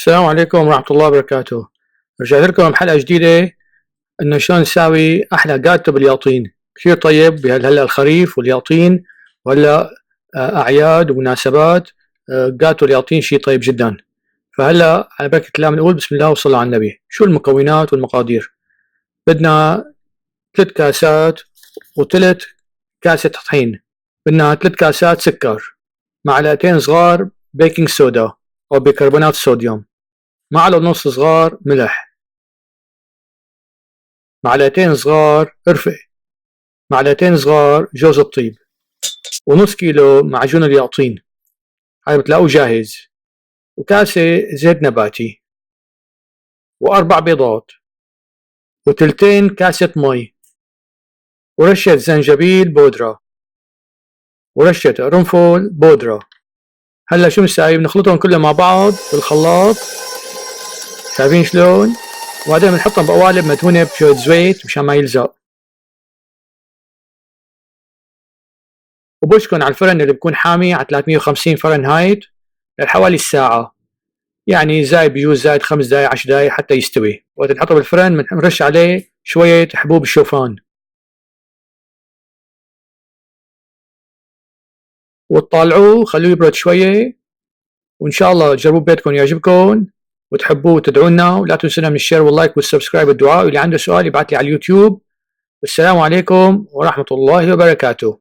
السلام عليكم ورحمة الله وبركاته. رجعت لكم بحلقة جديدة إنه شلون نساوي أحلى جاتو بالياطين. كثير طيب بهلا الخريف والياطين وهلا أعياد ومناسبات. جاتو الياطين شيء طيب جدا. فهلا على بركة الله بنقول بسم الله وصلى على النبي. شو المكونات والمقادير؟ بدنا 3 كاسات و3 كاسة طحين. بدنا 3 كاسات سكر، معلقتين صغار بيكنج سودا أو بيكربونات الصوديوم، معلقة ونص صغار ملح، معلقتين صغار قرفة، معلقتين صغار جوز الطيب، ونص كيلو معجون الياطين هاي بتلاقوه جاهز، وكاسة زيت نباتي، و4 بيضات، وتلتين كاسة مي، ورشة زنجبيل بودرة، ورشة قرنفل بودرة. هلا شو بنساوي؟ بنخلطهم كلهم مع بعض بالخلاط، شايفين شلون؟ وبعدين بنحطهم بقوالب مدهونة بشوية زيت مشان ما يلزق، وبشكن على الفرن اللي بيكون حامي على 350 فرنهايت لحوالي الساعة، يعني زايد بيجوز زايد 5 دقايق 10 دقايق حتى يستوي. وقت نحطه بالفرن بنرش عليه شوية حبوب الشوفان وتطالعوه خلوه يبرد شوية، وإن شاء الله تجربوه ببيتكم يعجبكم وتحبوه وتدعونا، ولا تنسونا من الشير واللايك والسبسكرايب والدعاء، واللي عنده سؤال يبعث لي على اليوتيوب. والسلام عليكم ورحمة الله وبركاته.